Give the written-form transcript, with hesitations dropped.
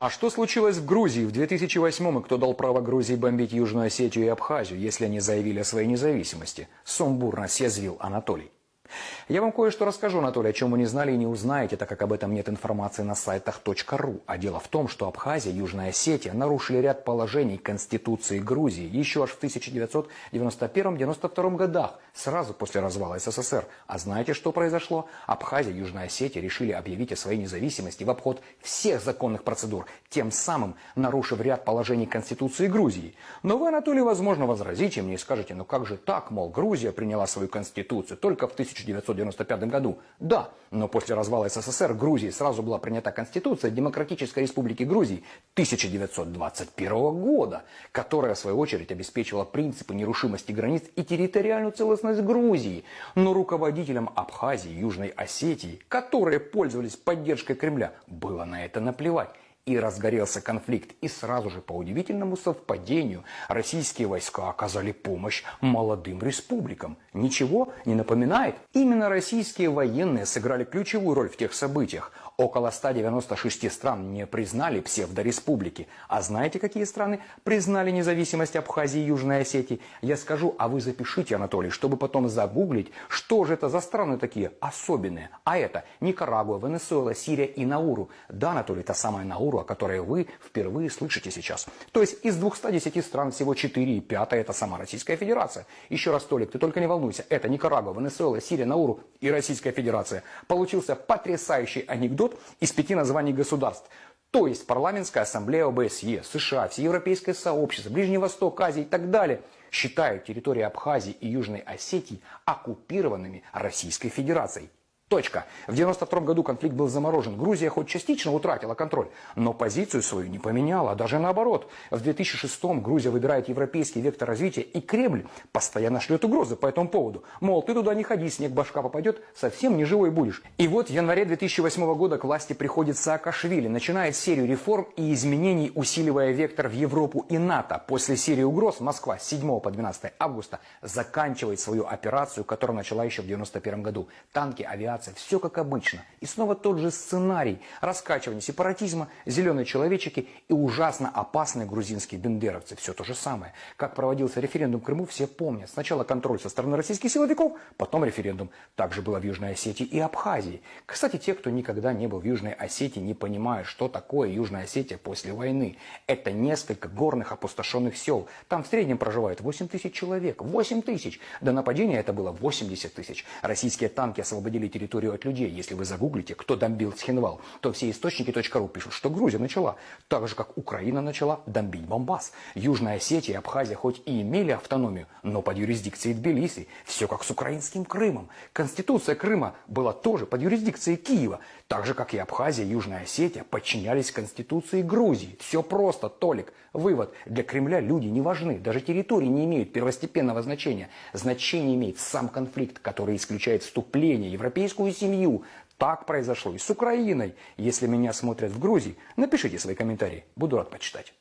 А что случилось в Грузии в 2008-м и кто дал право Грузии бомбить Южную Осетию и Абхазию, если они заявили о своей независимости? Сумбурно съязвил Анатолий. Я вам кое-что расскажу, Анатолий, о чем вы не знали и не узнаете, так как об этом нет информации на сайтах .ру. А дело в том, что Абхазия и Южная Осетия нарушили ряд положений Конституции Грузии еще аж в 1991-92 годах, сразу после развала СССР. А знаете, что произошло? Абхазия и Южная Осетия решили объявить о своей независимости в обход всех законных процедур, тем самым нарушив ряд положений Конституции Грузии. Но вы, Анатолий, возможно, возразите мне и скажете, ну как же так, мол, Грузия приняла свою Конституцию только в 1995 году. Да, но после развала СССР в Грузии сразу была принята Конституция Демократической Республики Грузии 1921 года, которая, в свою очередь, обеспечивала принципы нерушимости границ и территориальную целостность Грузии. Но руководителям Абхазии и Южной Осетии, которые пользовались поддержкой Кремля, было на это наплевать. И разгорелся конфликт. И сразу же, по удивительному совпадению, российские войска оказали помощь молодым республикам. Ничего не напоминает? Именно российские военные сыграли ключевую роль в тех событиях. Около 196 стран не признали псевдореспублики. А знаете, какие страны признали независимость Абхазии и Южной Осетии? Я скажу, а вы запишите, Анатолий, чтобы потом загуглить, что же это за страны такие особенные. А это Никарагуа, Венесуэла, Сирия и Науру. Да, Анатолий, та самая Науру, о которой вы впервые слышите сейчас. То есть из 210 стран всего 4, и 5 это сама Российская Федерация. Еще раз, Толик, ты только не волнуйся. Это Никарагуа, Венесуэла, Сирия, Науру и Российская Федерация. Получился потрясающий анекдот из 5 названий государств. То есть парламентская ассамблея ОБСЕ, США, Всеевропейское сообщество, Ближний Восток, Азия и так далее считают территории Абхазии и Южной Осетии оккупированными Российской Федерацией. Точка. В 1992 году конфликт был заморожен. Грузия хоть частично утратила контроль, но позицию свою не поменяла, а даже наоборот. В 2006-м Грузия выбирает европейский вектор развития, и Кремль постоянно шлет угрозы по этому поводу. Мол, ты туда не ходи, снег башка попадет, совсем не живой будешь. И вот в январе 2008 года к власти приходит Саакашвили, начинает серию реформ и изменений, усиливая вектор в Европу и НАТО. После серии угроз Москва с 7 по 12 августа заканчивает свою операцию, которую начала еще в 1991 году. Танки, авиация. Все как обычно. И снова тот же сценарий. Раскачивание сепаратизма, зеленые человечики и ужасно опасные грузинские бендеровцы. Все то же самое. Как проводился референдум в Крыму, все помнят. Сначала контроль со стороны российских силовиков, потом референдум. Также было в Южной Осетии и Абхазии. Кстати, те, кто никогда не был в Южной Осетии, не понимают, что такое Южная Осетия после войны. Это несколько горных опустошенных сел. Там в среднем проживает 8 тысяч человек. 8 тысяч. До нападения это было 80 тысяч. Российские танки освободили территорию от людей. Если вы загуглите, кто бомбил Цхинвал, то все источники .ру пишут, что Грузия начала, так же как Украина начала бомбить Донбасс. Южная Осетия и Абхазия хоть и имели автономию, но под юрисдикцией Тбилиси. Все как с украинским Крымом. Конституция Крыма была тоже под юрисдикцией Киева. Так же как и Абхазия и Южная Осетия подчинялись Конституции Грузии. Все просто, Толик. Вывод. Для Кремля люди не важны. Даже территории не имеют первостепенного значения. Значение имеет сам конфликт, который исключает вступление в европейскую семью. Так произошло и с Украиной. Если меня смотрят в Грузии, напишите свои комментарии. Буду рад почитать.